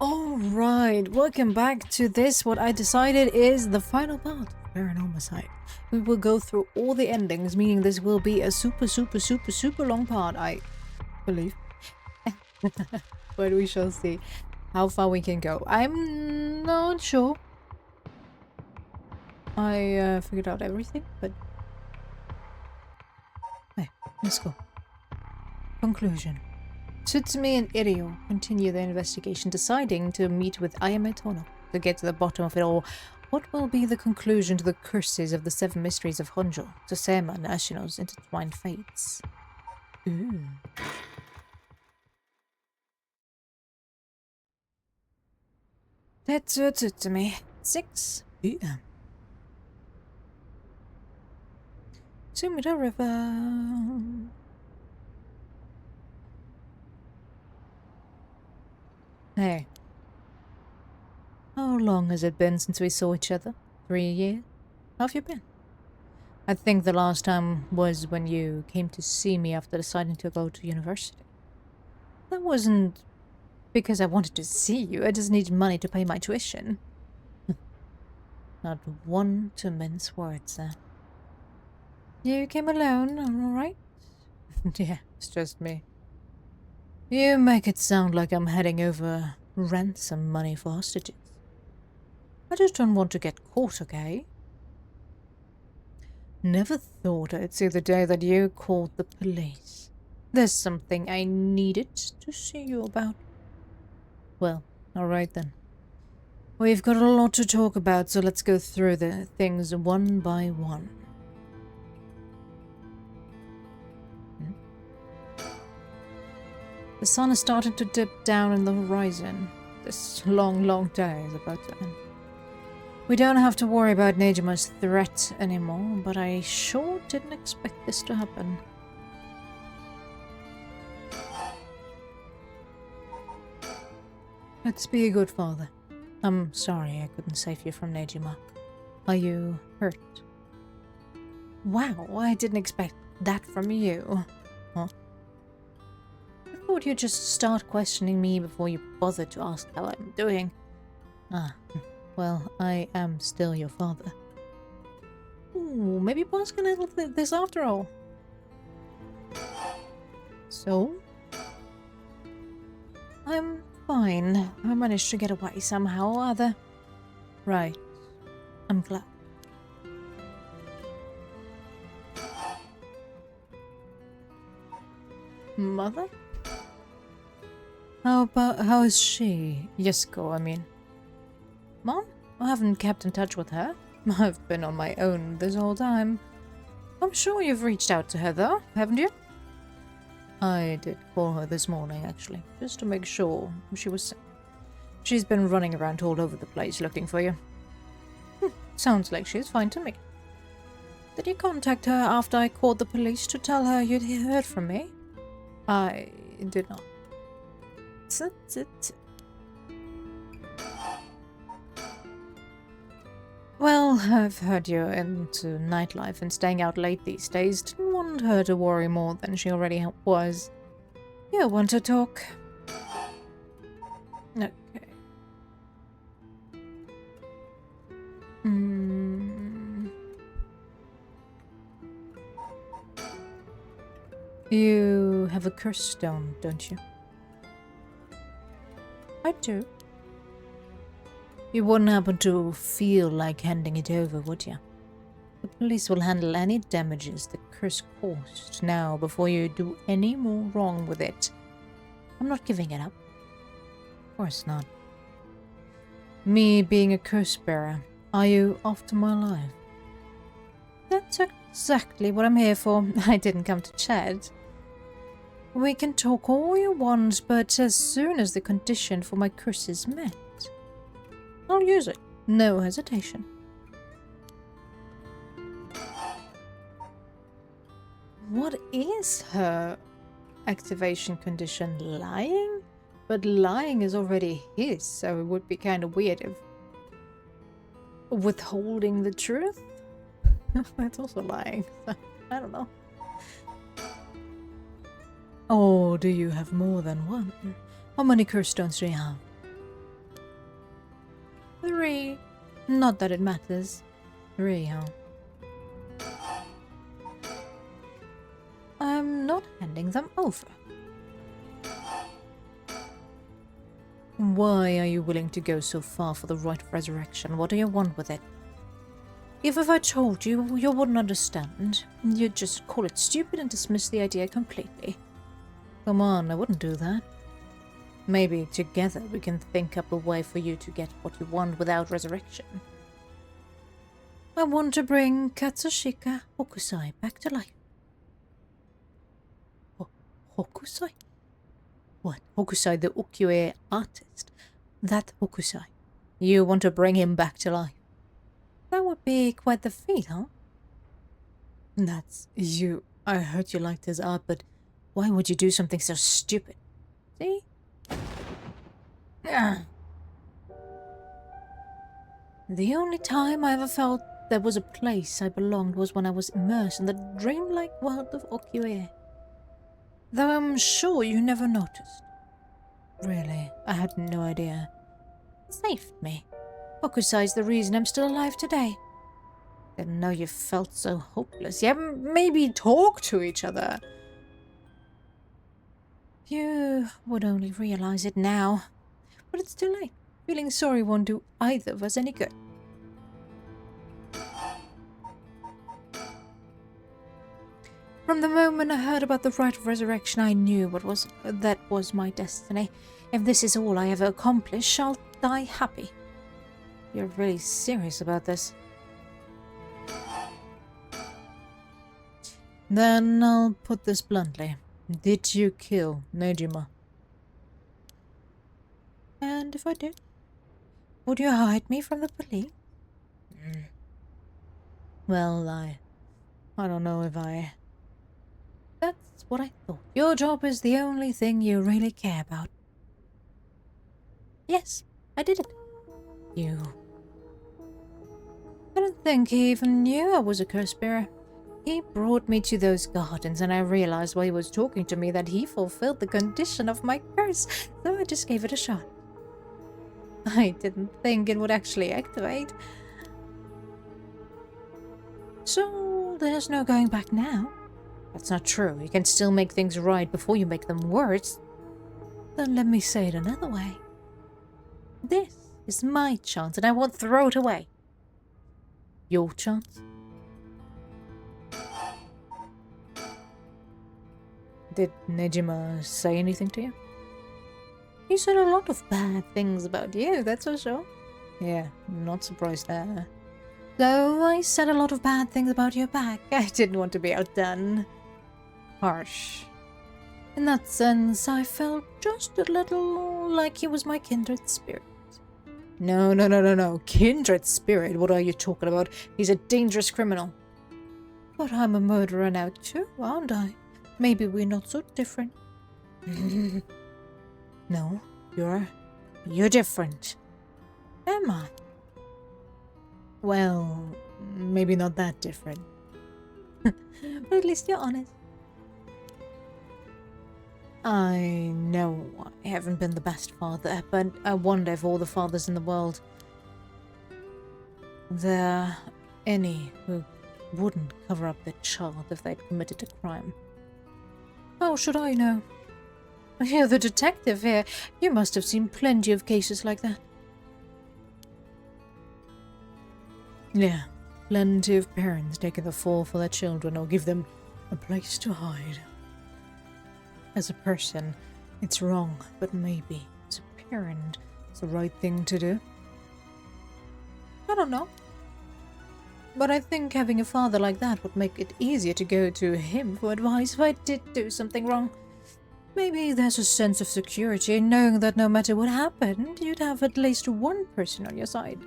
Alright, welcome back to this. What I decided is the final part of Paranormasight. We will go through all the endings, meaning this will be a super long part, I believe. But we shall see how far we can go. I'm not sure. I figured out everything, but... Hey, let's go. Conclusion. Tsutsumi and Iryo continue their investigation, deciding to meet with Ayame Tono to get to the bottom of it all. What will be the conclusion to the curses of the seven mysteries of Honjo, Tosema, and Ashino's intertwined fates? Ooh. Tetsuo Tsutsumi, 6 p.m. Sumida River. Hey. How long has it been since we saw each other? 3 years? How have you been? I think the last time was when you came to see me after deciding to go to university. That wasn't because I wanted to see you, I just needed money to pay my tuition. Not one to mince words, then. You came alone, alright? Yeah, it's just me. You make it sound like I'm heading over ransom money for hostages. I just don't want to get caught, okay? Never thought I'd see the day that you called the police. There's something I needed to see you about. Well, alright then. We've got a lot to talk about, so let's go through the things one by one. The sun is starting to dip down in the horizon. This long day is about to end. We don't have to worry about Nejima's threat anymore, but I sure didn't expect this to happen. Let's be a good father. I'm sorry I couldn't save you from Nejima. Are you hurt? Wow, I didn't expect that from you. Huh? I thought you'd just start questioning me before you bothered to ask how I'm doing. Ah, well, I am still your father. Ooh, maybe Boss can handle this after all. So? I'm fine. I managed to get away somehow or other. Right. I'm glad. Mother? How is she? Yasuko, I mean. Mom? I haven't kept in touch with her. I've been on my own this whole time. I'm sure you've reached out to her though, haven't you? I did call her this morning, actually, just to make sure she was safe. She's been running around all over the place looking for you. Sounds like she's fine to me. Did you contact her after I called the police to tell her you'd heard from me? I did not. Well, I've heard you're into nightlife and staying out late these days. Didn't want her to worry more than she already was. You want to talk? Okay. You have a curse stone, don't you? I do. You wouldn't happen to feel like handing it over, would you? The police will handle any damages the curse caused now before you do any more wrong with it. I'm not giving it up. Of course not. Me being a curse bearer, are you off to my life? That's exactly what I'm here for. I didn't come to chat. We can talk all you want, but as soon as the condition for my curse is met, I'll use it. No hesitation. What is her activation condition? Lying? But lying is already his, so it would be kind of weird if withholding the truth? That's also lying. So, I don't know. Or do you have more than one? How many curse stones do you have? 3. Not that it matters. 3, huh? I'm not handing them over. Why are you willing to go so far for the rite of resurrection? What do you want with it? If I told you, you wouldn't understand. You'd just call it stupid and dismiss the idea completely. Come on, I wouldn't do that. Maybe together we can think up a way for you to get what you want without resurrection. I want to bring Katsushika Hokusai back to life. Hokusai? What? Hokusai, the ukiyo-e artist? That Hokusai. You want to bring him back to life? That would be quite the feat, huh? That's you. I heard you liked his art, but why would you do something so stupid? See? The only time I ever felt there was a place I belonged was when I was immersed in the dreamlike world of ukiyo-e. Though I'm sure you never noticed. Really, I had no idea. It saved me. Hokusai's the reason I'm still alive today. Didn't know you felt so hopeless. Yeah, maybe talk to each other. You would only realize it now. But it's too late. Feeling sorry won't do either of us any good. From the moment I heard about the rite of resurrection, I knew that was my destiny. If this is all I ever accomplish, I'll die happy. You're really serious about this. Then I'll put this bluntly. Did you kill Nejima? And if I did, would you hide me from the police? Well, I don't know if I... That's what I thought. Your job is the only thing you really care about. Yes, I did it. You... I don't think he even knew I was a curse bearer. He brought me to those gardens and I realized while he was talking to me that he fulfilled the condition of my curse, so I just gave it a shot. I didn't think it would actually activate. So there's no going back now. That's not true. You can still make things right before you make them worse. Then let me say it another way. This is my chance and I won't throw it away. Your chance? Did Nejima say anything to you? He said a lot of bad things about you, that's for sure. Yeah, not surprised there. Though I said a lot of bad things about your back, I didn't want to be outdone. Harsh. In that sense, I felt just a little like he was my kindred spirit. No. Kindred spirit? What are you talking about? He's a dangerous criminal. But I'm a murderer now too, aren't I? Maybe we're not so different. No, you're different. Am I? Well, maybe not that different. But at least you're honest. I know I haven't been the best father, but I wonder if all the fathers in the world, there are any who wouldn't cover up their child if they'd committed a crime. How should I know? You're the detective here. You must have seen plenty of cases like that. Yeah, plenty of parents taking the fall for their children or give them a place to hide. As a person, it's wrong, but maybe as a parent, it's the right thing to do. I don't know. But I think having a father like that would make it easier to go to him for advice if I did do something wrong. Maybe there's a sense of security in knowing that no matter what happened, you'd have at least one person on your side.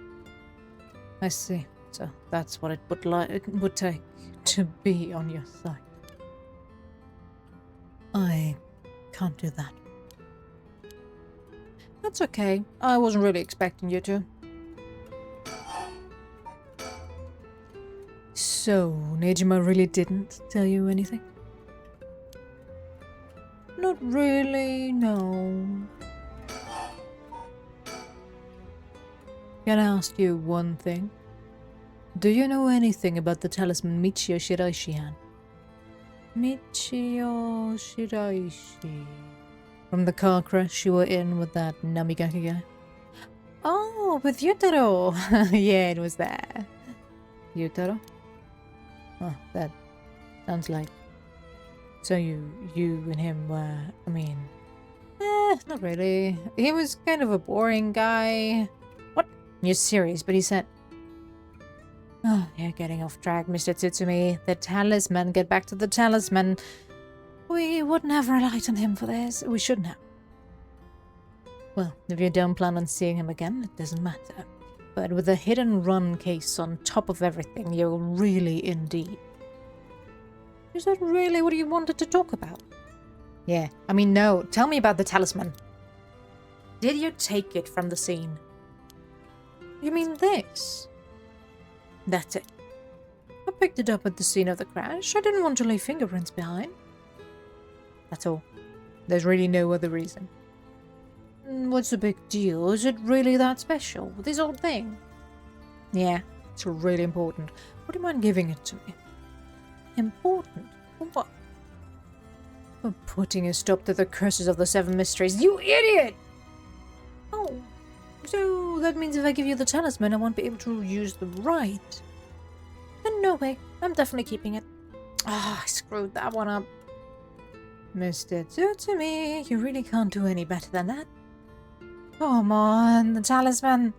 I see. So that's what it would take to be on your side. I can't do that. That's okay. I wasn't really expecting you to. So, Nejima really didn't tell you anything? Not really, no. Can I ask you one thing? Do you know anything about the talisman Michio Shiraishi had? Michio Shiraishi. From the car crash you were in with that Namigaki guy? Oh, with Yutaro! Yeah, it was that. Yutaro? Oh, that sounds like... So you and him were... I mean... not really. He was kind of a boring guy. What? You're serious, but he said... Oh, you're getting off track, Mr. Tsutsumi. The talisman. Get back to the talisman. We wouldn't have relied on him for this. We shouldn't have. Well, if you don't plan on seeing him again, it doesn't matter. But with a hit-and-run case on top of everything, you're really in deep. Is that really what you wanted to talk about? Yeah, I mean, no. Tell me about the talisman. Did you take it from the scene? You mean this? That's it. I picked it up at the scene of the crash. I didn't want to leave fingerprints behind. That's all. There's really no other reason. What's the big deal? Is it really that special? This old thing? Yeah, it's really important. Would you mind giving it to me? Important? For what? For putting a stop to the curses of the 7 mysteries. You idiot! Oh, so that means if I give you the talisman, I won't be able to use the right. Then no way. I'm definitely keeping it. Ah, I screwed that one up. Mr. Tsutsumi, you really can't do any better than that. Come on, the talisman.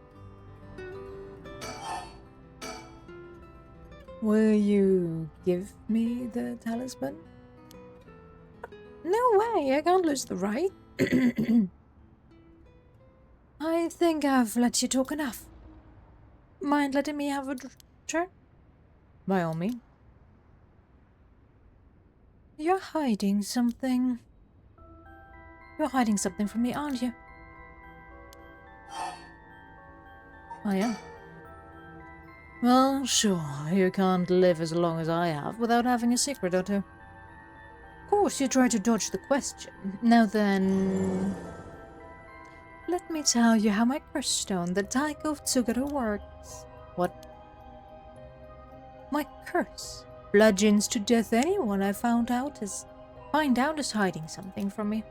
Will you give me the talisman? No way, I can't lose the right. I think I've let you talk enough. Mind letting me have a turn? By all means. You're hiding something. You're hiding something from me, aren't you? I am. Well, sure, you can't live as long as I have without having a secret or two. Of course, you try to dodge the question. Now then... Let me tell you how my curse stone, the Taiko of Tsuguru, works. What? My curse bludgeons to death anyone I find out is hiding something from me.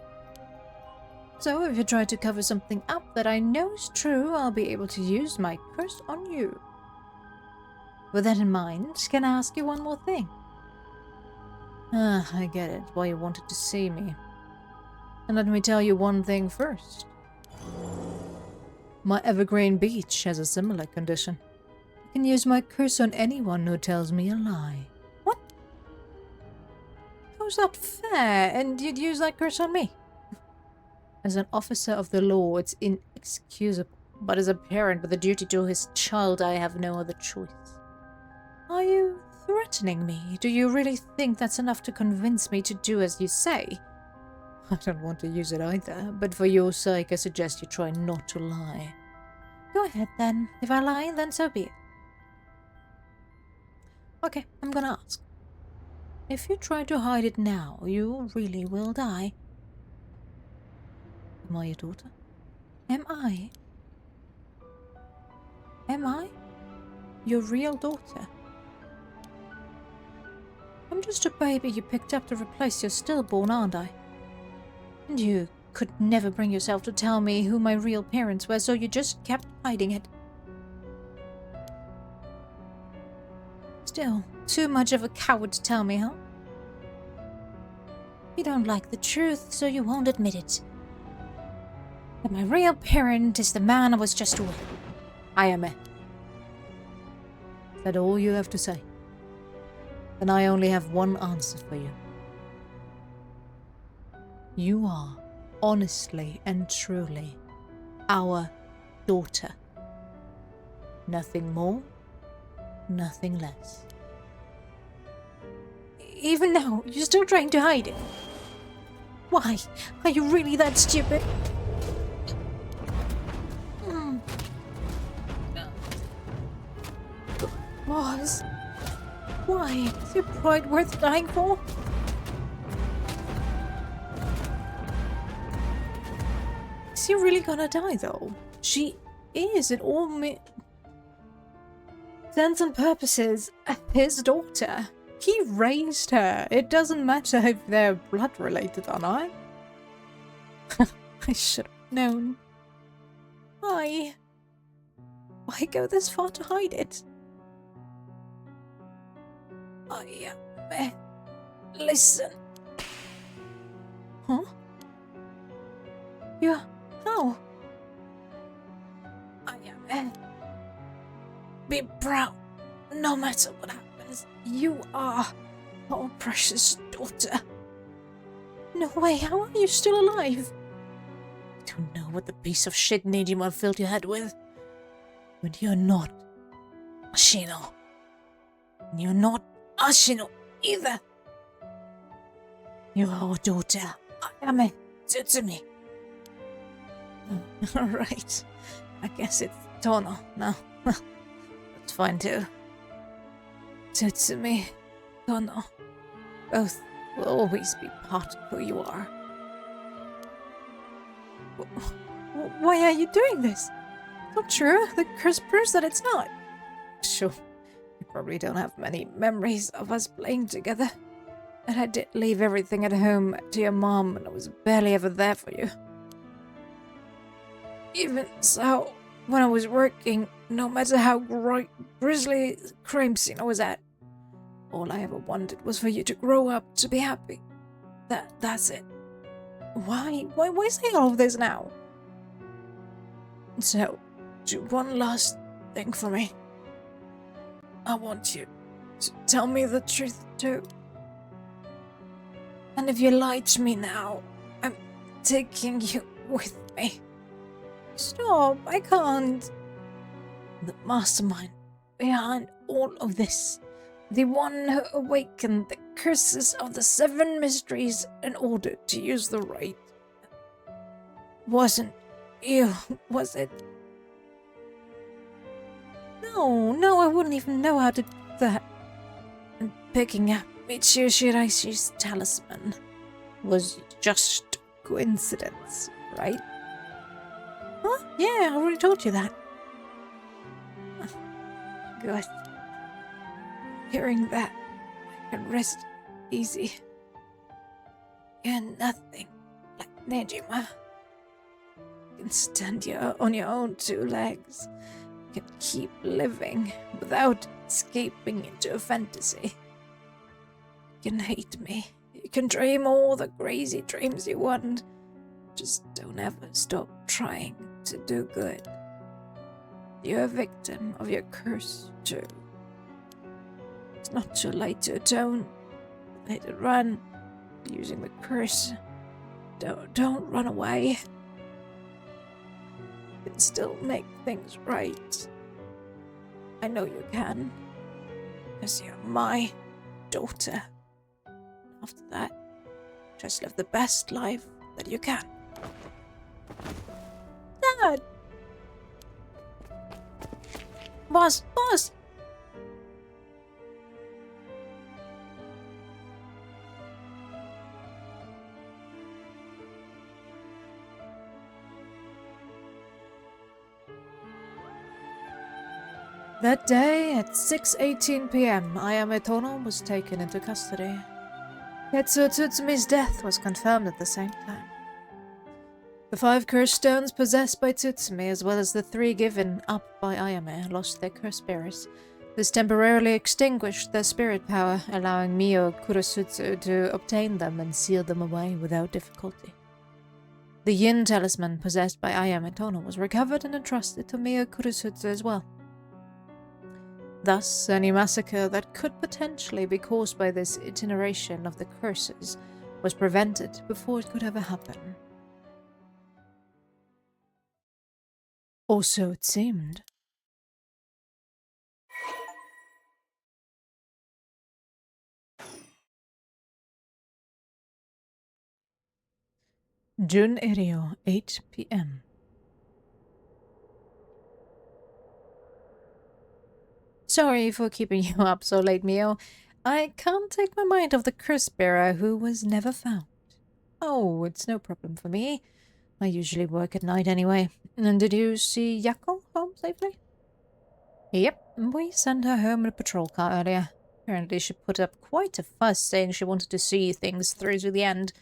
So if you try to cover something up that I know is true, I'll be able to use my curse on you. With that in mind, can I ask you one more thing? I get it, why you wanted to see me. And let me tell you one thing first. My Evergreen Beach has a similar condition. I can use my curse on anyone who tells me a lie. What? How's that fair? And you'd use that curse on me? As an officer of the law, it's inexcusable. But as a parent with a duty to his child, I have no other choice. Are you threatening me? Do you really think that's enough to convince me to do as you say? I don't want to use it either, but for your sake, I suggest you try not to lie. Go ahead then. If I lie, then so be it. Okay, I'm gonna ask. If you try to hide it now, you really will die. Am I your daughter? Am I? Am I your real daughter? I'm just a baby you picked up to replace your stillborn, aren't I? And you could never bring yourself to tell me who my real parents were, so you just kept hiding it. Still, too much of a coward to tell me, huh? You don't like the truth, so you won't admit it. But my real parent is the man I was just with. I am it. Is that all you have to say? Then I only have one answer for you. You are, honestly and truly, our daughter. Nothing more, nothing less. Even now, you're still trying to hide it. Why? Are you really that stupid? Was? Why? Is your pride worth dying for? Is he really gonna die, though? She is, it all intents and purposes, his daughter. He raised her. It doesn't matter if they're blood related or not. I should have known. Why go this far to hide it? Listen. Huh? How? Be proud, no matter what happens. You are our precious daughter. No way, how are you still alive? I don't know what the piece of shit Nijima filled your head with, but you're not Ashino. And you're not Ashino either. You're our daughter, Ayame Tsutsumi. Alright, I guess it's Tono now. That's fine too. Tsutsumi, Tono, both will always be part of who you are. Why are you doing this? Not true. The curse proves that it's not. Sure, you probably don't have many memories of us playing together. And I did leave everything at home to your mom, and I was barely ever there for you. Even so, when I was working, no matter how grisly crime scene I was at, all I ever wanted was for you to grow up to be happy. That's it. Why say all of this now? So, do one last thing for me. I want you to tell me the truth too. And if you lie to me now, I'm taking you with me. Stop, I can't. The mastermind behind all of this, the one who awakened the curses of the 7 mysteries in order to use the right, wasn't you, was it? No, I wouldn't even know how to do that. And picking up Michio Shiraishi's talisman was just coincidence, right? Huh? Yeah, I already told you that. Good. Hearing that, I can rest easy. You're nothing like Nejima. You can stand on your own 2 legs. You can keep living without escaping into a fantasy. You can hate me. You can dream all the crazy dreams you want. Just don't ever stop trying to do good. You're a victim of your curse, too. It's not too late to atone. Let it run. Using the curse. Don't run away. You can still make things right. I know you can. Because you're my daughter. After that, just live the best life that you can. Dad! Boss! That day, at 6:18 p.m., Ayame Tono was taken into custody. Tetsuo Tsutsumi's death was confirmed at the same time. The 5 curse stones possessed by Tsutsumi, as well as the 3 given up by Ayame, lost their curse bearers. This temporarily extinguished their spirit power, allowing Mio Kurosutsu to obtain them and seal them away without difficulty. The Yin talisman possessed by Ayame Tono was recovered and entrusted to Mio Kurosutsu as well. Thus, any massacre that could potentially be caused by this itineration of the curses was prevented before it could ever happen. Or so it seemed. Jun Erio, 8 p.m. Sorry for keeping you up so late, Mio. I can't take my mind off the curse bearer who was never found. Oh, it's no problem for me. I usually work at night anyway. And did you see Yako? safely? Yep, we sent her home in a patrol car earlier. Apparently she put up quite a fuss saying she wanted to see things through to the end.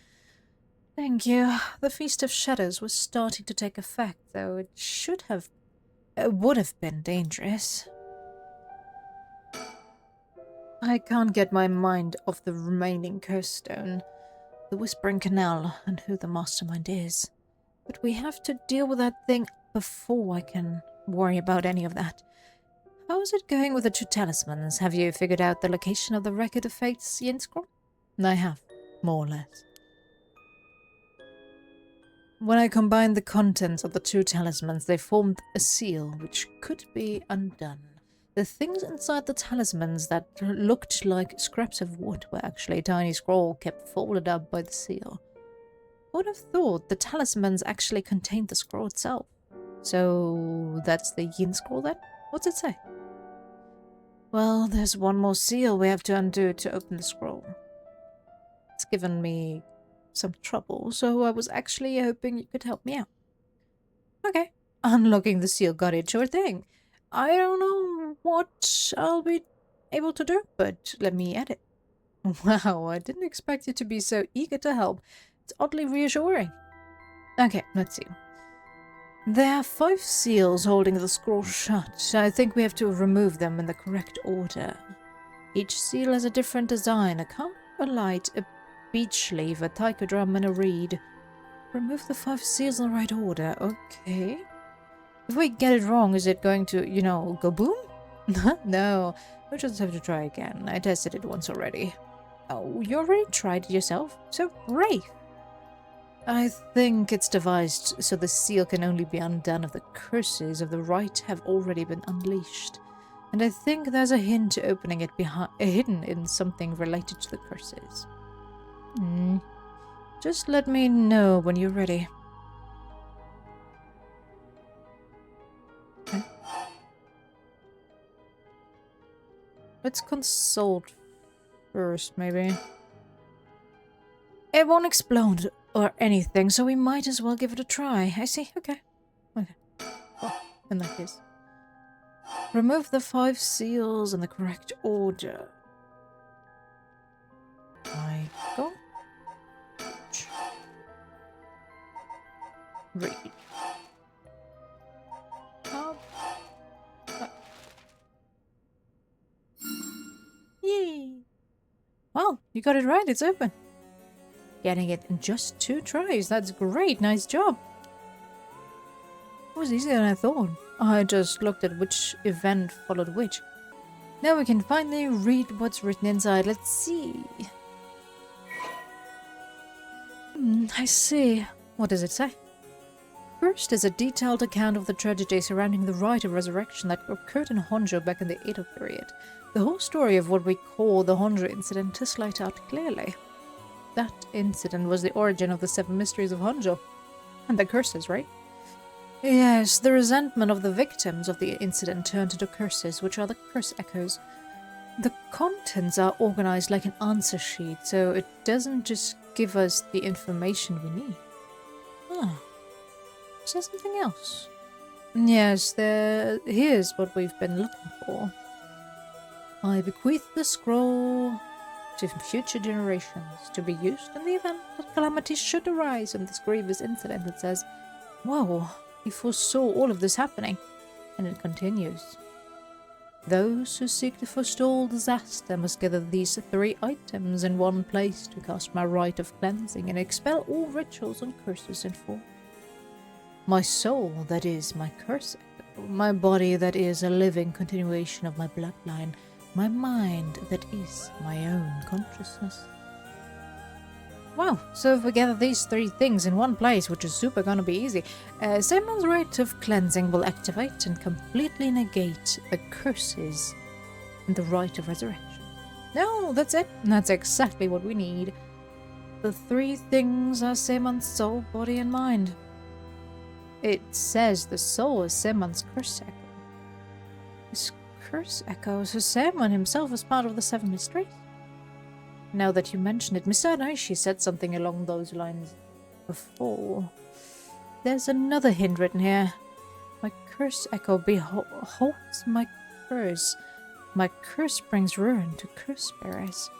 Thank you. The Feast of Shadows was starting to take effect, though it would have been dangerous. I can't get my mind off the remaining curse stone, the Whispering Canal, and who the mastermind is. But we have to deal with that thing before I can worry about any of that. How's it going with the two talismans? Have you figured out the location of the Record of Fate's yin scroll? I have, more or less. When I combined the contents of the two talismans, they formed a seal which could be undone. The things inside the talismans that looked like scraps of wood were actually a tiny scroll kept folded up by the seal. I would have thought the talismans actually contained the scroll itself. So that's the yin scroll then? What's it say? Well, there's one more seal we have to undo to open the scroll. It's given me some trouble, so I was actually hoping you could help me out. Okay, unlocking the seal got it, sure thing. I don't know what I'll be able to do, but let me edit. Wow, I didn't expect you to be so eager to help. It's oddly reassuring. Okay, let's see. There are 5 seals holding the scroll shut. I think we have to remove them in the correct order. Each seal has a different design: a cup, a light, a beech leaf, a taiko drum, and a reed. Remove the 5 seals in the right order. Okay. If we get it wrong, is it going to, go boom? No, we just have to try again. I tested it once already. Oh, you already tried it yourself? So brave. I think it's devised so the seal can only be undone if the curses of the right have already been unleashed. And I think there's a hint to opening it hidden in something related to the curses. Just let me know when you're ready. Okay. Let's consult first, maybe. It won't explode or anything, so we might as well give it a try. I see. Okay. Well, in that case. Remove the 5 seals in the correct order. Michael. Read. Yay! Well, you got it right. It's open. Getting it in just 2 tries. That's great. Nice job. It was easier than I thought. I just looked at which event followed which. Now we can finally read what's written inside. Let's see. I see. What does it say? First is a detailed account of the tragedy surrounding the rite of resurrection that occurred in Honjo back in the Edo period. The whole story of what we call the Honjo incident is laid out clearly. That incident was the origin of the 7 mysteries of Honjo. And the curses, right? Yes, the resentment of the victims of the incident turned into curses, which are the curse echoes. The contents are organized like an answer sheet, so it doesn't just give us the information we need. Is there something else? Yes, here's what we've been looking for. I bequeath the scroll to future generations to be used in the event that calamity should arise from this grievous incident. It says, whoa, he foresaw all of this happening. And it continues. Those who seek to forestall disaster must gather these 3 items in one place to cast my rite of cleansing and expel all rituals and curses in full. My soul, that is my curse echo, my body, that is a living continuation of my bloodline, my mind, that is my own consciousness. Wow, so if we gather these 3 things in one place, which is super gonna be easy, Simon's rite of cleansing will activate and completely negate the curses and the rite of resurrection. No, that's it. That's exactly what we need. The 3 things are Simon's soul, body, and mind. It says the soul is Semon's curse echo. His curse echo, so Semon himself is part of the 7 mysteries? Now that you mention it, Mr. Anaishi said something along those lines before. There's another hint written here. My curse echo beholds my curse. My curse brings ruin to curse bearers.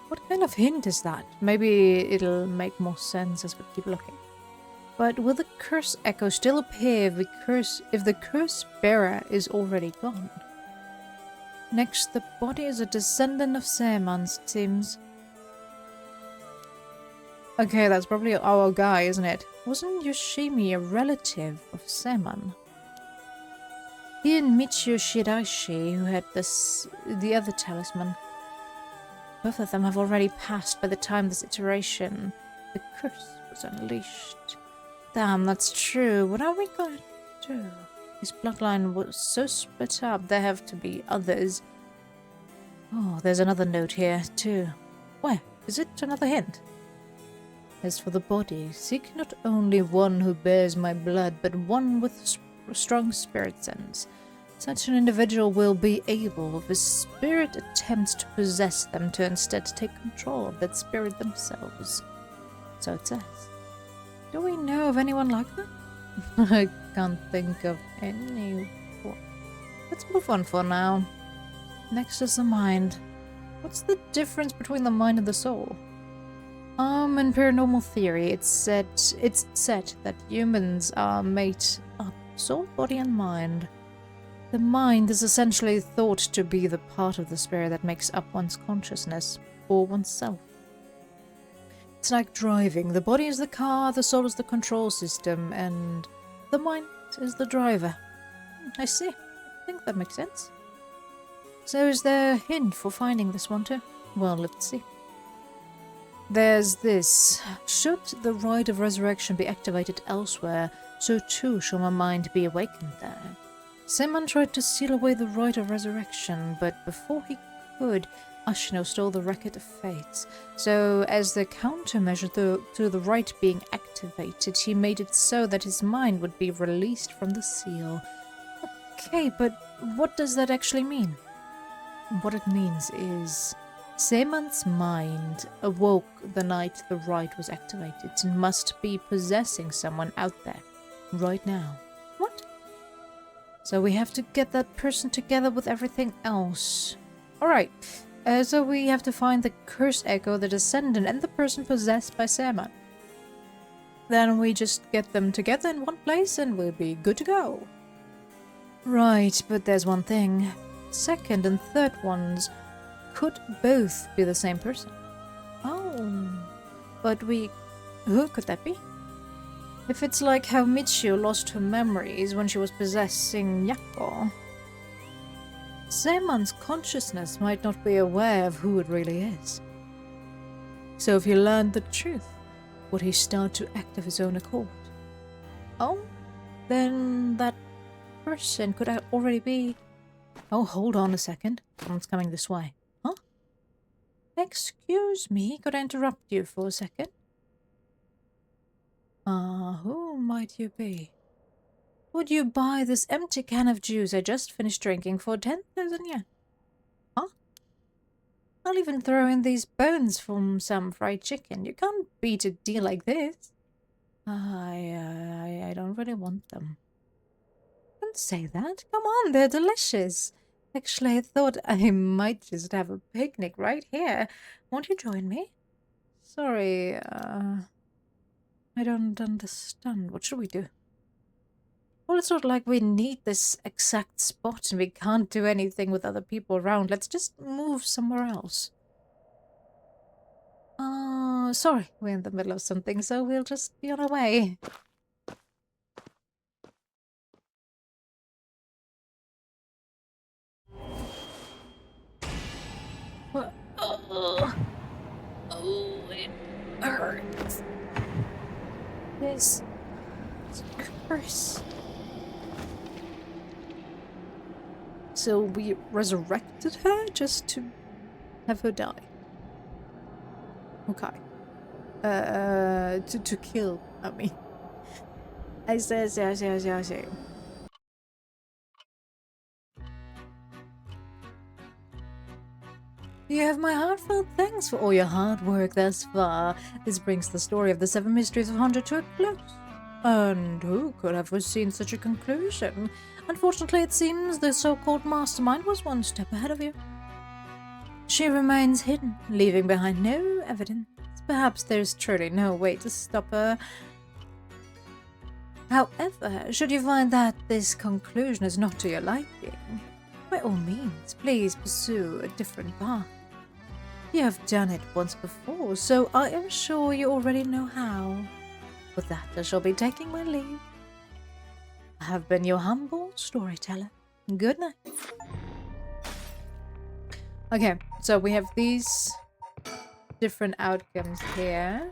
What kind of hint is that? Maybe it'll make more sense as we keep looking. But will the curse echo still appear if the curse bearer is already gone? Next, the body is a descendant of Seaman's, it seems. Okay, that's probably our guy, isn't it? Wasn't Yoshimi a relative of Seaman? He and Michio Shiraishi, who had the other talisman. Both of them have already passed by the time this iteration, the curse, was unleashed. Damn, that's true. What are we going to do? His bloodline was so split up, there have to be others. Oh, there's another note here, too. Where? Is it another hint? As for the body, seek not only one who bears my blood, but one with strong spirit sense. Such an individual will be able, if a spirit attempts to possess them, to instead take control of that spirit themselves. So it says. Do we know of anyone like that? I can't think of any. Let's move on for now. Next is the mind. What's the difference between the mind and the soul? In paranormal theory, it's said that humans are made up soul, body, and mind. The mind is essentially thought to be the part of the spirit that makes up one's consciousness, or oneself. It's like driving. The body is the car, the soul is the control system, and the mind is the driver. I see. I think that makes sense. So is there a hint for finding this one too? Well, let's see. There's this. Should the rite of resurrection be activated elsewhere, so too shall my mind be awakened there. Seaman tried to seal away the rite of resurrection, but before he could, Ashino stole the record of fates. So, as the countermeasure to the rite being activated, he made it so that his mind would be released from the seal. Okay, but what does that actually mean? What it means is, Seaman's mind awoke the night the rite was activated and must be possessing someone out there, right now. What? So we have to get that person together with everything else. Alright, so we have to find the curse echo, the descendant, and the person possessed by Seaman. Then we just get them together in one place and we'll be good to go. Right, but there's one thing. Second and third ones could both be the same person. Oh, but who could that be? If it's like how Michio lost her memories when she was possessing Yakko, Seaman's consciousness might not be aware of who it really is. So if he learned the truth, would he start to act of his own accord? Oh, then that person could already be... Oh, hold on a second. Someone's coming this way. Huh? Excuse me, could I interrupt you for a second? Who might you be? Would you buy this empty can of juice I just finished drinking for 10,000 yen? Huh? I'll even throw in these bones from some fried chicken. You can't beat a deal like this. I don't really want them. Don't say that. Come on, they're delicious. Actually, I thought I might just have a picnic right here. Won't you join me? Sorry, I don't understand. What should we do? Well, it's not like we need this exact spot and we can't do anything with other people around. Let's just move somewhere else. Sorry, we're in the middle of something, so we'll just be on our way. Oh, it hurts. This curse. So we resurrected her just to have her die. Okay. To kill, I mean. I see. You have my heartfelt thanks for all your hard work thus far. This brings the story of the 7 mysteries of Honda to a close. And who could have foreseen such a conclusion? Unfortunately, it seems the so-called mastermind was one step ahead of you. She remains hidden, leaving behind no evidence. Perhaps there's truly no way to stop her. However, should you find that this conclusion is not to your liking, by all means, please pursue a different path. You have done it once before, so I am sure you already know how. With that, I shall be taking my leave. I have been your humble storyteller. Good night. Okay, so we have these different outcomes here.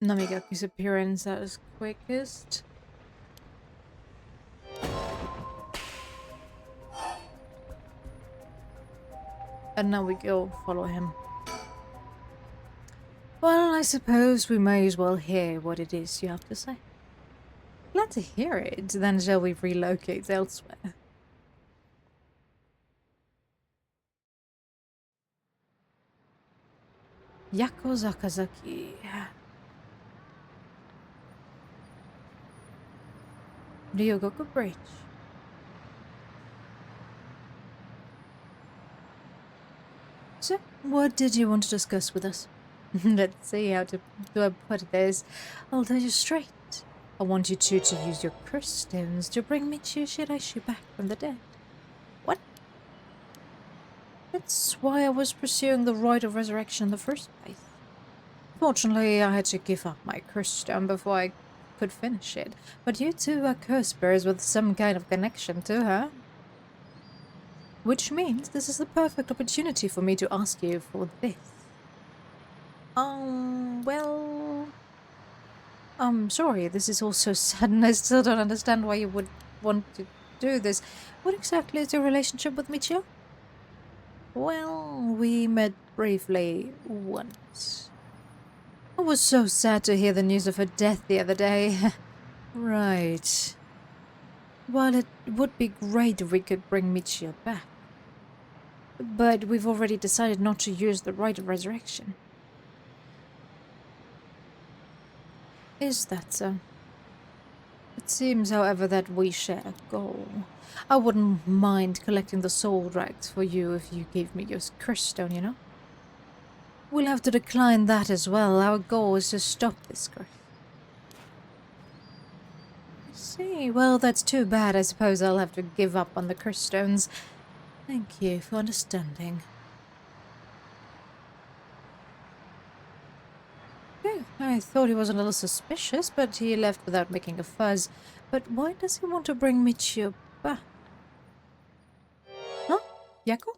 Namigaki's appearance as quickest. And now we go follow him. Well, I suppose we may as well hear what it is you have to say. Glad to hear it, then shall we relocate elsewhere? Yako Zakazaki. Ryogoku Bridge. So, what did you want to discuss with us? Let's see how to put this. I'll tell you straight. I want you two to use your curse stones to bring Michio Shiraishi back from the dead. What? That's why I was pursuing the rite of resurrection in the first place. Fortunately, I had to give up my curse stone before I could finish it, but you two are curse bearers with some kind of connection to her. Which means this is the perfect opportunity for me to ask you for this. Well... I'm sorry, this is all so sudden. I still don't understand why you would want to do this. What exactly is your relationship with Michio? Well, we met briefly once. I was so sad to hear the news of her death the other day. Right. Well, it would be great if we could bring Michio back. But we've already decided not to use the rite of resurrection. Is that so? It seems, however, that we share a goal. I wouldn't mind collecting the soul rags for you if you gave me your curse stone, you know? We'll have to decline that as well. Our goal is to stop this curse. I see. Well, that's too bad. I suppose I'll have to give up on the curse stones. Thank you for understanding. Okay, I thought he was a little suspicious, but he left without making a fuss. But why does he want to bring Michio back? Huh? Yako?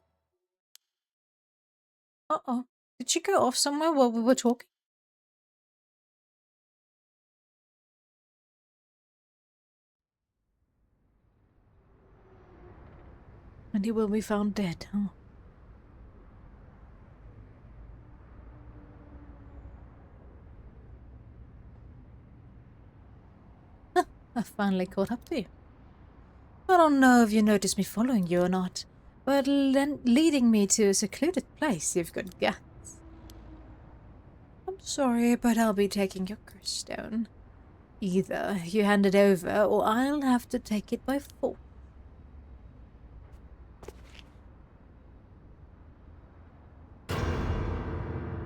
Uh-oh. Did she go off somewhere while we were talking? And he will be found dead, huh? I finally caught up to you. I don't know if you noticed me following you or not, but leading me to a secluded place, you've got guts. I'm sorry, but I'll be taking your curse stone. Either you hand it over, or I'll have to take it by force.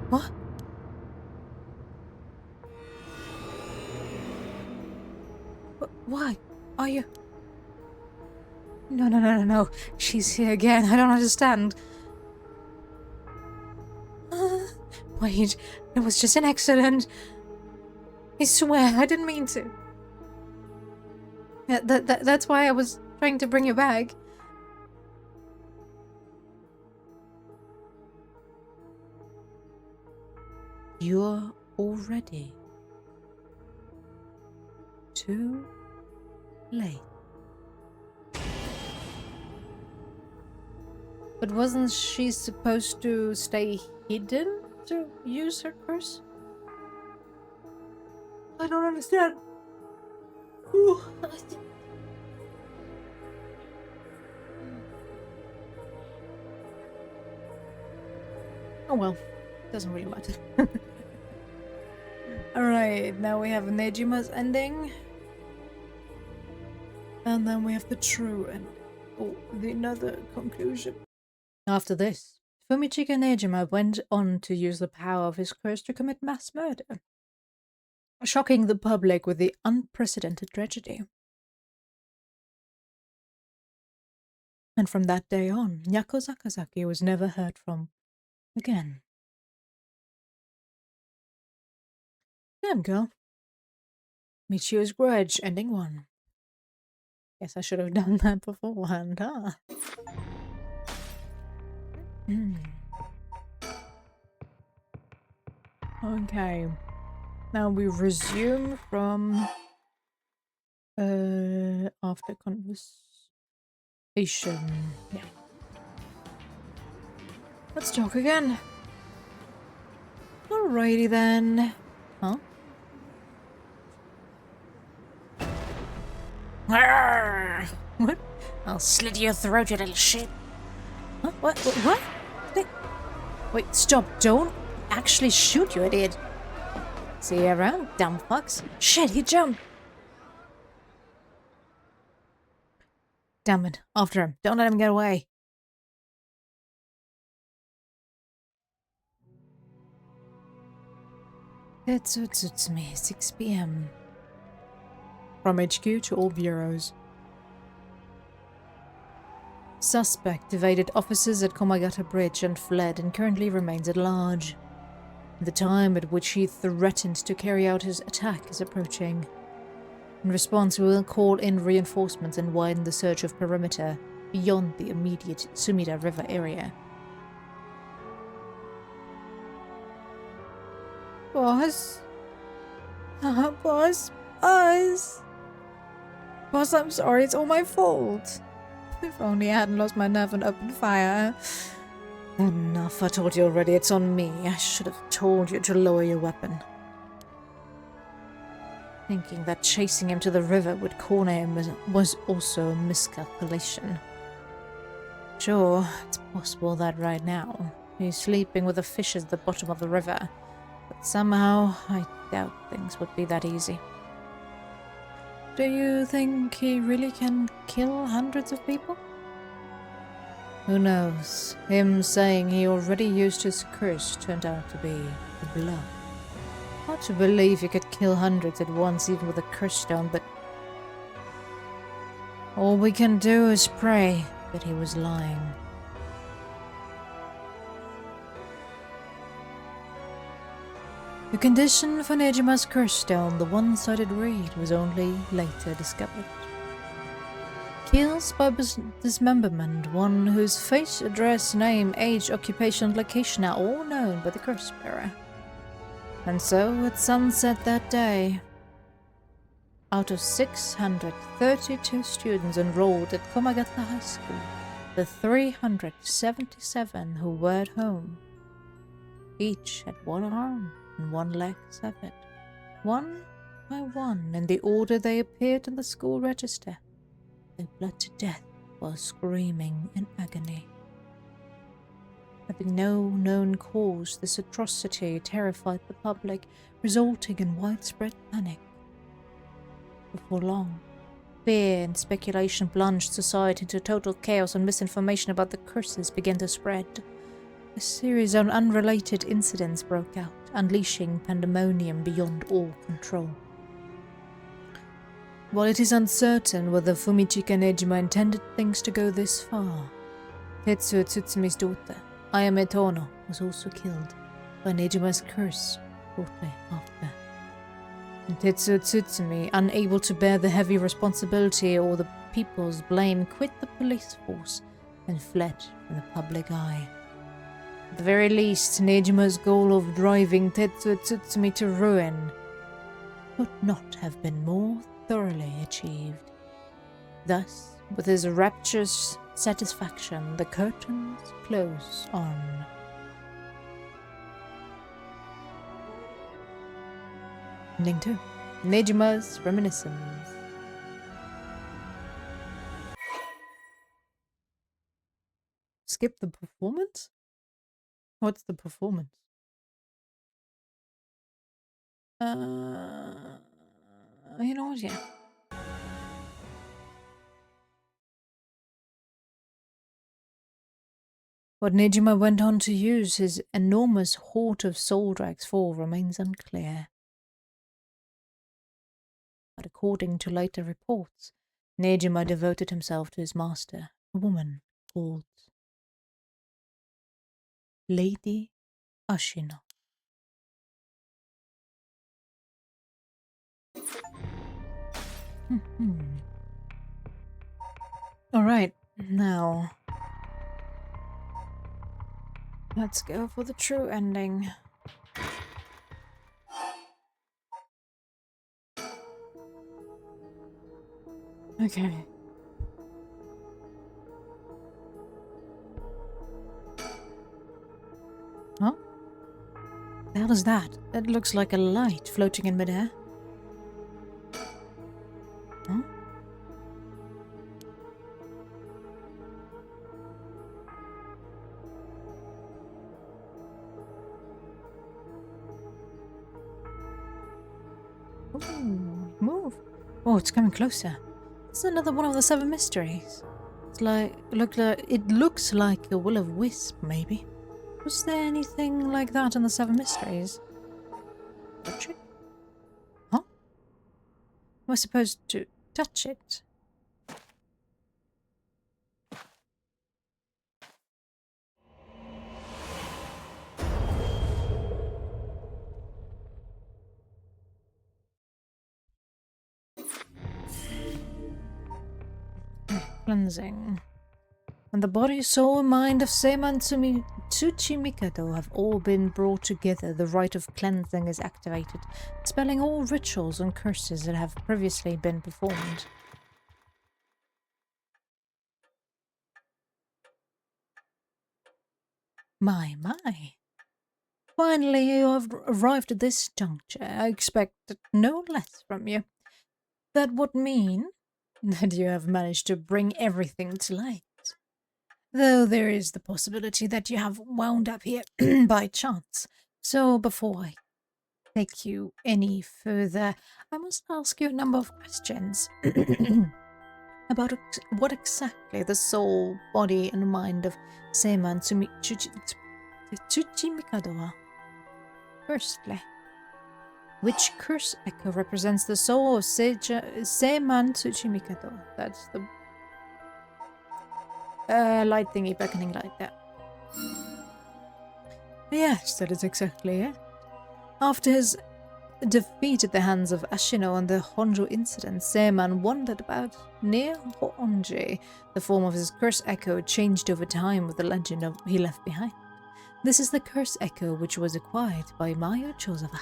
What? Why? Are you... No. She's here again. I don't understand. Wait, it was just an accident. I swear, I didn't mean to. That's why I was trying to bring you back. You're already too late. But wasn't she supposed to stay hidden to use her curse? I don't understand. Oh well, doesn't really matter. Alright, now we have Nejima's ending. And then we have the true ending. Oh, the another conclusion. After this, Fumichika Nejima went on to use the power of his curse to commit mass murder, shocking the public with the unprecedented tragedy. And from that day on, Nyako Sakazaki was never heard from again. Damn, girl. Michio's Grudge, ending 1. Guess I should have done that beforehand, huh? Okay. Now we resume from after conversation. Yeah. Let's talk again. Alrighty then. Huh? What? I'll slit your throat, you little shit. Huh? What? What? Wait, stop. Don't actually shoot, you idiot. See you around, dumb fucks. Shit, he jumped. Damn it. After him. Don't let him get away. Tetsutsutsumi, 6 p.m. From HQ to all bureaus. Suspect evaded officers at Komagata Bridge and fled and currently remains at large. The time at which he threatened to carry out his attack is approaching. In response, we will call in reinforcements and widen the search of perimeter beyond the immediate Sumida River area. Boss? Boss? Boss, I'm sorry, it's all my fault. If only I hadn't lost my nerve and opened fire. Enough, I told you already, it's on me. I should have told you to lower your weapon. Thinking that chasing him to the river would corner him was also a miscalculation. Sure, it's possible that right now he's sleeping with the fishes at the bottom of the river, but somehow I doubt things would be that easy. Do you think he really can kill hundreds of people? Who knows? Him saying he already used his curse turned out to be a bluff. Hard to believe he could kill hundreds at once even with a curse stone, but all we can do is pray that he was lying. The condition for Nejima's curse stone, the one-sided reed, was only later discovered. Kills by dismemberment, one whose face, address, name, age, occupation, and location are all known by the curse bearer. And so, at sunset that day, out of 632 students enrolled at Komagata High School, the 377 who were at home, each had one arm and one leg severed, one by one, in the order they appeared in the school register. They bled to death while screaming in agony. Having no known cause, this atrocity terrified the public, resulting in widespread panic. Before long, fear and speculation plunged society into total chaos, and misinformation about the curses began to spread. A series of unrelated incidents broke out, unleashing pandemonium beyond all control. While it is uncertain whether Fumichika Nejima intended things to go this far, Tetsuo Tsutsumi's daughter, Ayame Tono, was also killed by Nejima's curse shortly after. And Tetsuo Tsutsumi, unable to bear the heavy responsibility or the people's blame, quit the police force and fled from the public eye. At the very least, Nejima's goal of driving Tetsuo Tsutsumi to ruin could not have been more thoroughly achieved. Thus, with his rapturous satisfaction, the curtains close on Ending 2. Nejima's Reminiscence. Skip the performance? What's the performance? You know what? Yeah. What Nejima went on to use his enormous hoard of soul drags for remains unclear. But according to later reports, Nejima devoted himself to his master, a woman called Lady Ashina. Alright, now let's go for the true ending. Okay. Huh? The hell is that? It looks like a light floating in midair. Huh? Ooh, move. Oh, it's coming closer. This is another one of the 7 mysteries. It looks like a will-o'-wisp, maybe. Was there anything like that in the 7 mysteries? Touch it? Huh? Am I supposed to touch it? Cleansing. And the body, soul, and mind of Seiman Tsuchimikado have all been brought together. The rite of cleansing is activated, expelling all rituals and curses that have previously been performed. My. Finally, you have arrived at this juncture. I expect no less from you. That would mean that you have managed to bring everything to light. Though there is the possibility that you have wound up here by chance. So before I take you any further, I must ask you a number of questions about what exactly the soul, body, and mind of Seiman Tsuchimikado are. Firstly, which curse echo represents the soul of Seiman Tsuchimikado? That's the light thingy, beckoning light there. Yes, that is exactly it. After his defeat at the hands of Ashino and the Honjo incident, Seiman wandered about near Honji. The form of his curse echo changed over time with the legend he left behind. This is the curse echo which was acquired by Mayo Chozawa.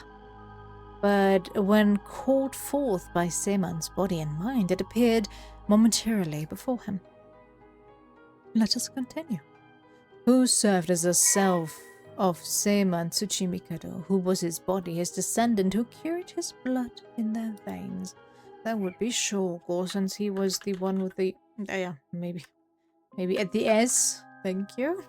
But when called forth by Seiman's body and mind, it appeared momentarily before him. Let us continue. Who served as a self of Seiman Tsuchimikado, who was his body, his descendant, who carried his blood in their veins? That would be Shogo, since he was the one with the... yeah, maybe at the S. Thank you.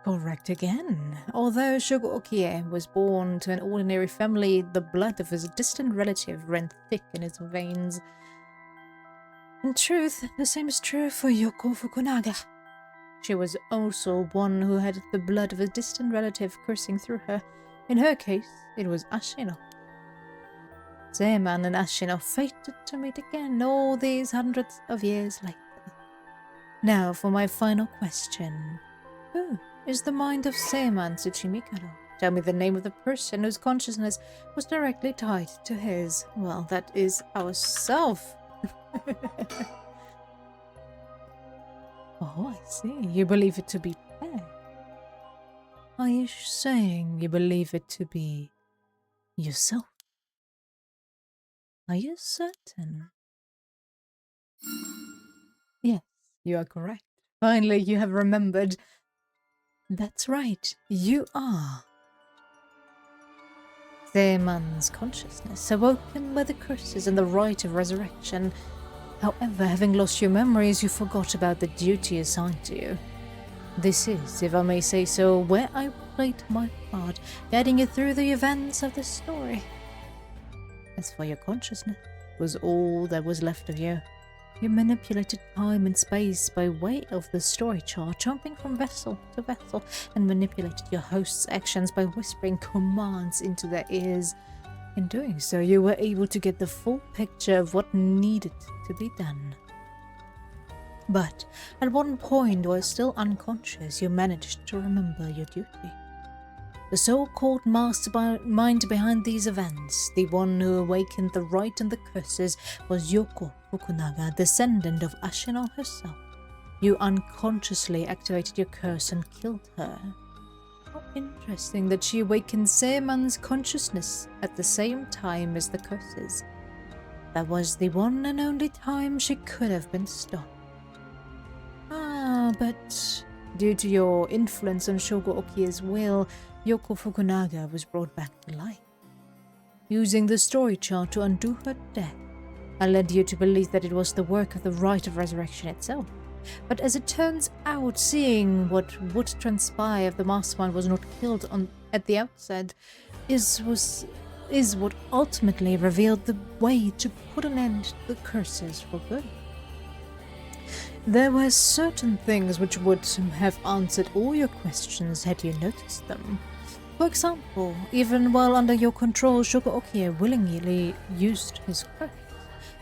Correct again. Although Shogo Okie was born to an ordinary family, the blood of his distant relative ran thick in his veins. In truth, the same is true for Yoko Fukunaga. She was also one who had the blood of a distant relative coursing through her. In her case, it was Ashino. Seiman and Ashino fated to meet again all these hundreds of years later. Now for my final question. Who is the mind of Seiman Tsuchimikado? Tell me the name of the person whose consciousness was directly tied to his. Well, that is ourself. Oh, I see. You believe it to be fair. Are you saying you believe it to be yourself? Are you certain? Yes, you are correct. Finally, you have remembered. That's right, you are. Seiman's consciousness, awoken by the curses and the rite of resurrection, However, having lost your memories, you forgot about the duty assigned to you. This is, if I may say so, where I played my part, guiding you through the events of the story. As for your consciousness, was all that was left of you. You manipulated time and space by way of the story chart, jumping from vessel to vessel, and manipulated your host's actions by whispering commands into their ears. In doing so, you were able to get the full picture of what needed to be done. But at one point, while still unconscious, you managed to remember your duty. The so-called mastermind behind these events, the one who awakened the right and the curses, was Yoko Fukunaga, descendant of Ashino herself. You unconsciously activated your curse and killed her. How interesting that she awakened Seeman's consciousness at the same time as the curses. That was the one and only time she could have been stopped. But due to your influence on Shogo Okie's will, Yoko Fukunaga was brought back to life. Using the story chart to undo her death, I led you to believe that it was the work of the Rite of Resurrection itself. But as it turns out, seeing what would transpire if the mastermind was not killed at the outset is what ultimately revealed the way to put an end to the curses for good. There were certain things which would have answered all your questions had you noticed them. For example, even while under your control, Shogo Okie willingly used his curse.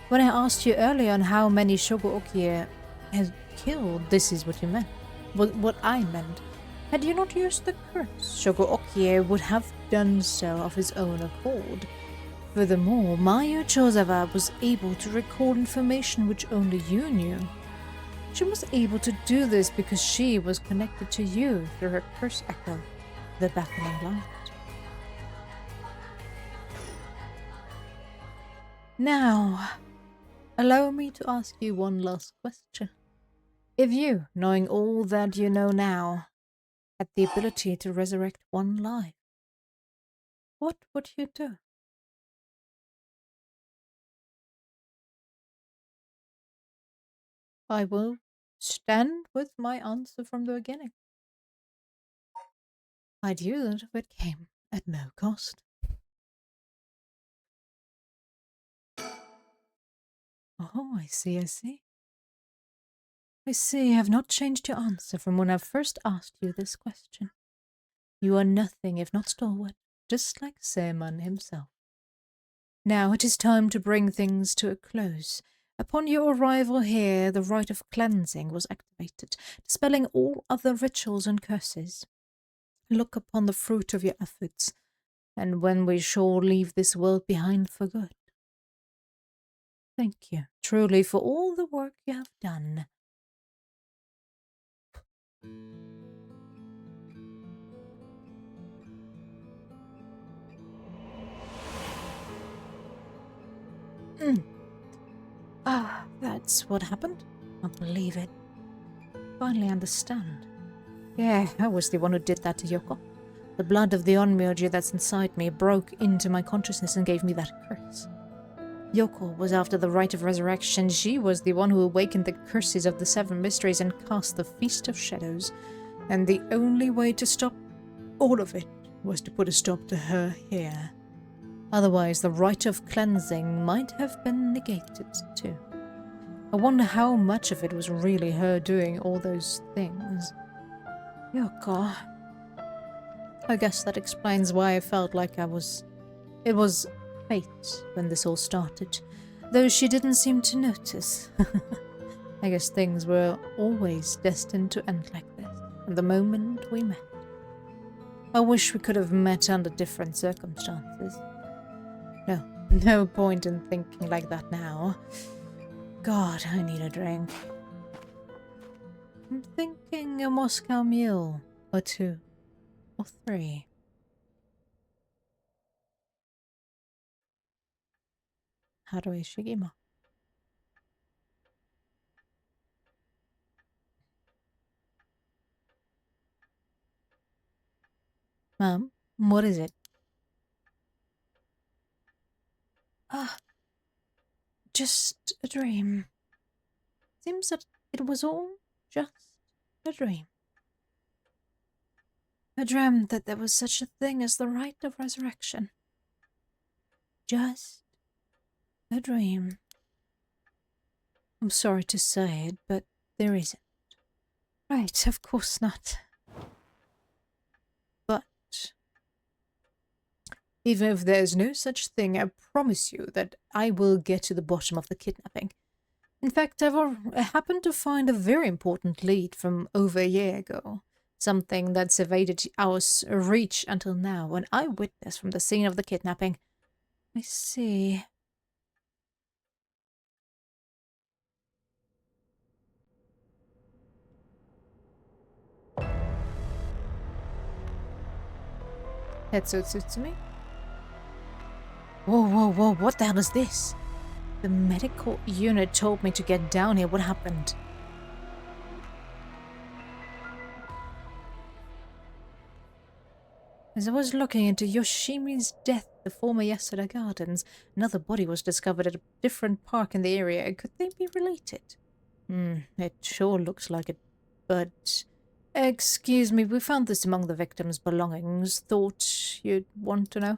When I asked you earlier on how many Shogo Okie had killed, this is what you meant. What I meant. Had you not used the curse, Shogo Okie would have done so of his own accord. Furthermore, Mayu Chozawa was able to recall information which only you knew. She was able to do this because she was connected to you through her curse echo, the beckoning light. Now, allow me to ask you one last question. If you, knowing all that you know now, had the ability to resurrect one life, what would you do? I will stand with my answer from the beginning. I'd use it if it came at no cost. Oh, I see. I see you have not changed your answer from when I first asked you this question. You are nothing if not stalwart, just like Seaman himself. Now it is time to bring things to a close. Upon your arrival here, the rite of cleansing was activated, dispelling all other rituals and curses. Look upon the fruit of your efforts, and when we shall leave this world behind for good. Thank you, truly, for all the work you have done. That's what happened? I believe it. Finally understand. Yeah, I was the one who did that to Yoko. The blood of the Onmyoji that's inside me broke into my consciousness and gave me that curse. Yoko was after the rite of resurrection. She was the one who awakened the curses of the seven mysteries and cast the Feast of Shadows. And the only way to stop all of it was to put a stop to her here. Otherwise, the rite of cleansing might have been negated too. I wonder how much of it was really her doing all those things. Yoko. I guess that explains why I felt like it was fate when this all started, though she didn't seem to notice. I guess things were always destined to end like this, from the moment we met. I wish we could have met under different circumstances. No point in thinking like that now. God, I need a drink. I'm thinking a Moscow Mule, or 2, or 3. Haruhi Shigima. Ma'am, what is it? Just a dream. seems that it was all just a dream. I dreamt that there was such a thing as the right of resurrection. Just a dream. I'm sorry to say it, but there isn't. Right, of course not. But even if there's no such thing, I promise you that I will get to the bottom of the kidnapping. In fact, I happened to find a very important lead from over a year ago. Something that's evaded our reach until now, an eyewitness from the scene of the kidnapping. I see. That suits me. Whoa, whoa, whoa, what the hell is this? The medical unit told me to get down here. What happened? As I was looking into Yoshimi's death at the former Yasuda Gardens, another body was discovered at a different park in the area. Could they be related? It sure looks like it, but... Excuse me, we found this among the victim's belongings. Thought you'd want to know?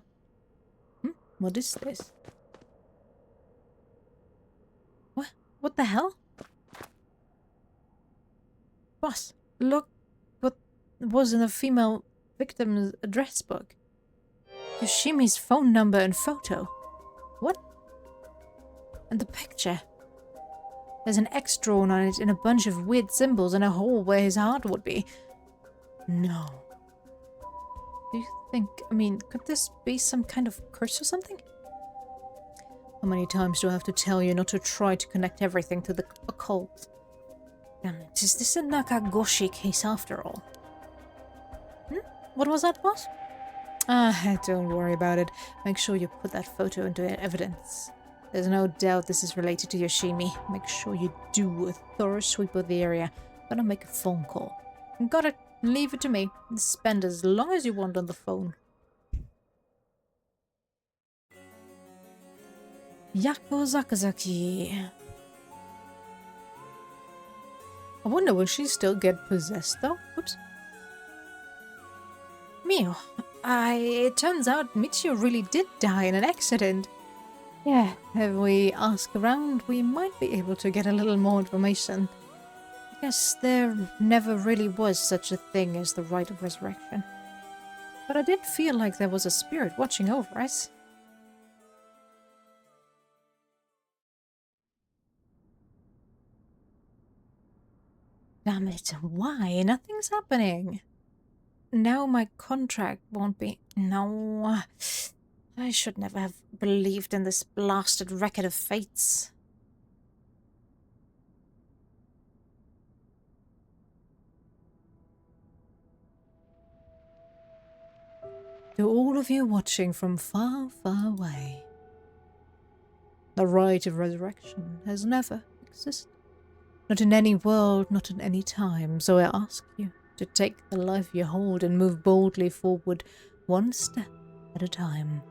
What is this? What the hell? Boss, look what was in the female victim's address book. Yoshimi's phone number and photo. What? And the picture. There's an X drawn on it and a bunch of weird symbols and a hole where his heart would be. No. Do you think, could this be some kind of curse or something? How many times do I have to tell you not to try to connect everything to the occult? Damn it, is this a Nakagoshi case after all? What was that, boss? Don't worry about it. Make sure you put that photo into evidence. There's no doubt this is related to Yoshimi. Make sure you do a thorough sweep of the area. Gonna make a phone call. Got it. Leave it to me. Spend as long as you want on the phone. Yako Zakazaki. I wonder will she still get possessed though? Oops. Mio, it turns out Michio really did die in an accident. Yeah, if we ask around, we might be able to get a little more information. I guess there never really was such a thing as the rite of resurrection. But I did feel like there was a spirit watching over us. Damn it, why? Nothing's happening. Now my contract won't be... No... I should never have believed in this blasted record of fates. To all of you watching from far, far away, the rite of resurrection has never existed. Not in any world, not in any time, so I ask you to take the life you hold and move boldly forward, one step at a time.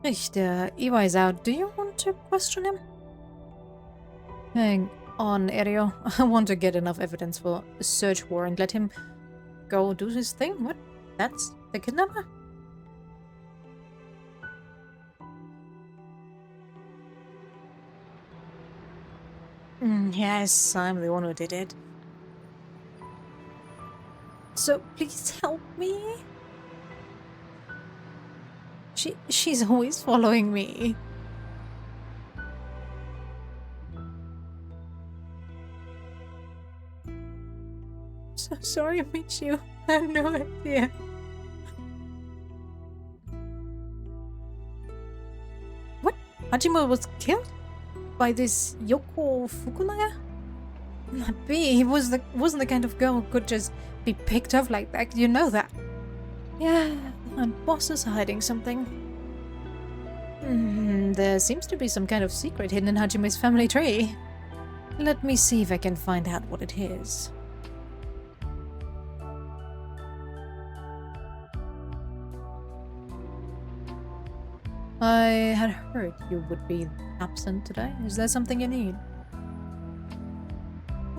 Iwai's out. Do you want to question him? Hang on, Erio. I want to get enough evidence for a search warrant. Let him go do his thing. What? That's the kidnapper? Yes, I'm the one who did it. So please help me. She's always following me. So sorry I made you. I have no idea. What? Hajime was killed? By this Yoko Fukunaga? Not be. He wasn't the kind of girl who could just be picked up like that. You know that. Yeah, my boss is hiding something. There seems to be some kind of secret hidden in Hajime's family tree. Let me see if I can find out what it is. I had heard you would be absent today. Is there something you need?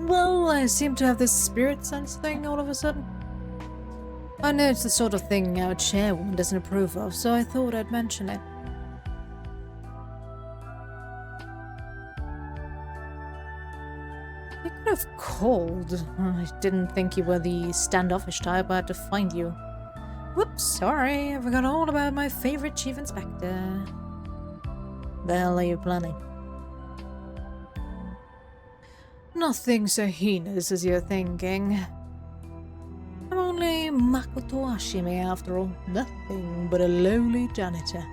Well, I seem to have this spirit sense thing all of a sudden. I know it's the sort of thing our chairwoman doesn't approve of, so I thought I'd mention it. You could have called. I didn't think you were the standoffish type. I had to find you. Whoops, sorry. I forgot all about my favorite chief inspector. The hell are you planning? Nothing so heinous as you're thinking. I'm only Makoto Ashime after all. Nothing but a lowly janitor.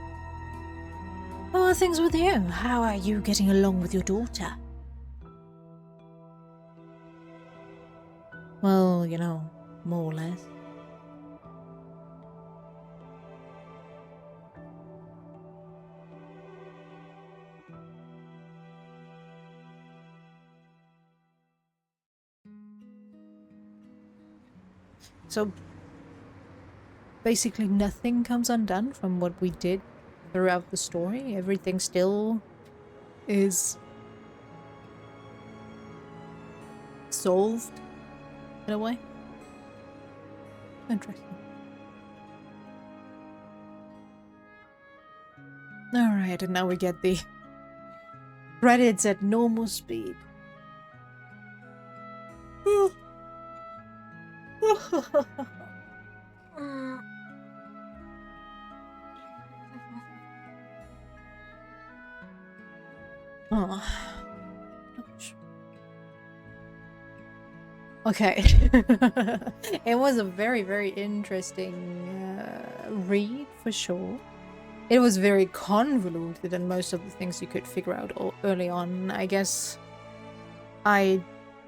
How are things with you? How are you getting along with your daughter? Well, you know, more or less. So, basically nothing comes undone from what we did throughout the story. Everything still is solved in a way. Interesting. Alright, and now we get the credits at normal speed. Oh. Okay. It was a very, very interesting read for sure. It was very convoluted and most of the things you could figure out early on. I guess I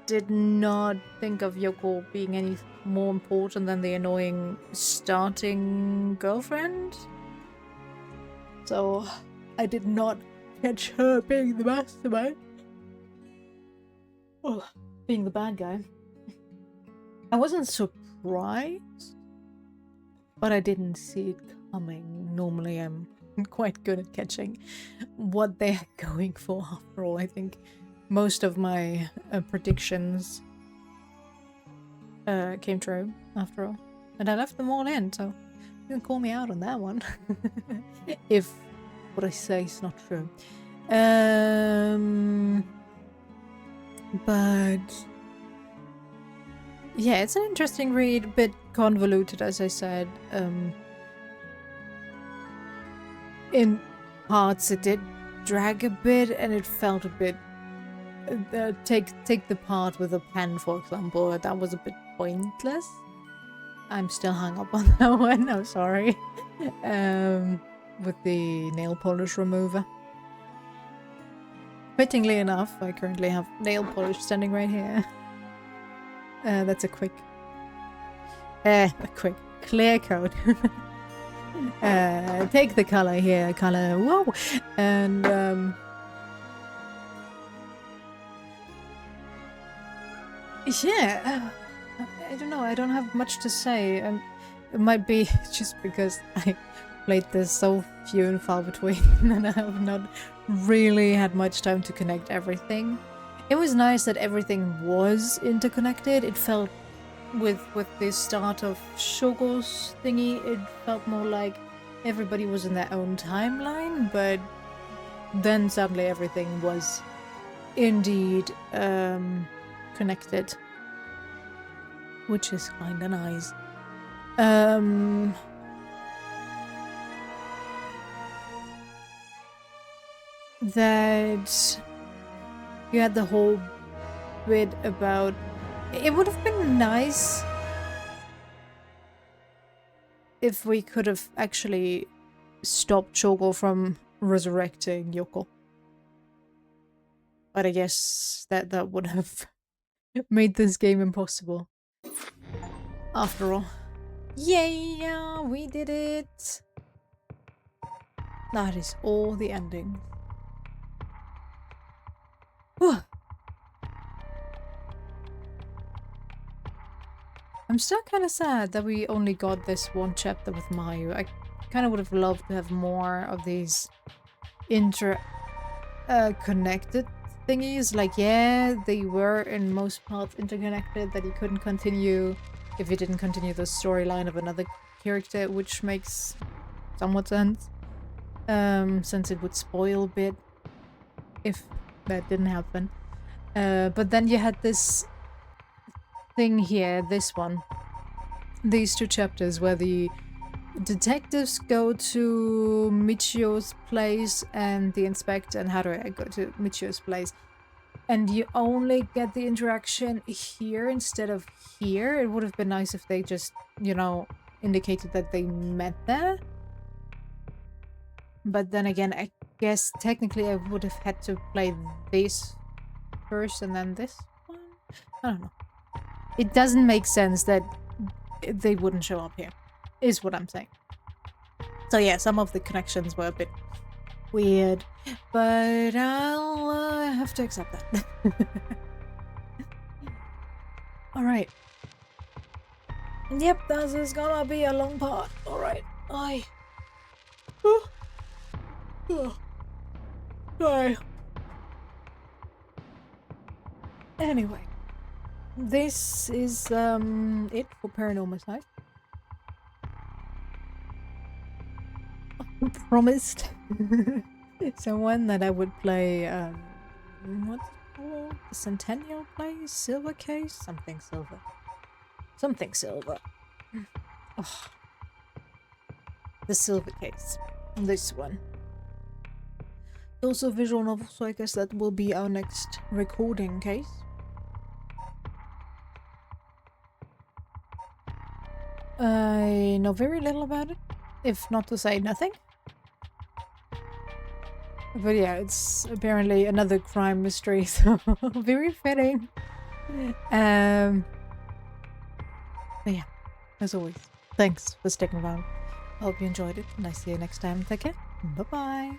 did not think of Yoko being any more important than the annoying starting girlfriend. So I did not catch her being the mastermind. Oh, being the bad guy. I wasn't surprised, but I didn't see it coming. Normally I'm quite good at catching what they're going for after all. I think most of my predictions came true after all. And I left them all in, so you can call me out on that one. If what I say is not true. But yeah, it's an interesting read, a bit convoluted as I said. In parts it did drag a bit and it felt a bit take the part with a pen, for example. That was a bit pointless. I'm still hung up on that one, I'm sorry. With the nail polish remover. Fittingly enough, I currently have nail polish standing right here. That's a quick clear coat. Take the color here, color, whoa! And yeah, I don't know, I don't have much to say. It might be just because I played this so few and far between and I have not really had much time to connect everything. It was nice that everything was interconnected. It felt with the start of Shogo's thingy, it felt more like everybody was in their own timeline, but then suddenly everything was indeed connected, which is kinda nice. That you had the whole bit about it would have been nice if we could have actually stopped Shogo from resurrecting Yoko. But I guess that would have made this game impossible. After all. Yeah, we did it! That is all the ending. Whew. I'm still kind of sad that we only got this one chapter with Mayu. I kind of would have loved to have more of these connected thingies. Like, yeah, they were in most parts interconnected, that you couldn't continue if you didn't continue the storyline of another character, which makes somewhat sense. Since it would spoil a bit if that didn't happen. But then you had this thing here, this one. These two chapters where the detectives go to Michio's place and the inspector and Haruka go to Michio's place. And you only get the interaction here instead of here. It would have been nice if they just, you know, indicated that they met there. But then again, I guess technically I would have had to play this first and then this one. I don't know. It doesn't make sense that they wouldn't show up here, is what I'm saying. So yeah, some of the connections were a bit weird, but I'll have to accept that. Alright. Yep, this is gonna be a long part. Alright. Anyway, this is it for Paranormasight. I promised someone that I would play what's it called? The Centennial Place? Silver Case? Something silver. Something silver. Oh. The Silver Case. This one. Also a visual novel, so I guess that will be our next recording case. I know very little about it, if not to say nothing. But yeah, it's apparently another crime mystery, so very fitting. But yeah, as always, thanks for sticking around. I hope you enjoyed it, and I see you next time. Take care. Bye-bye.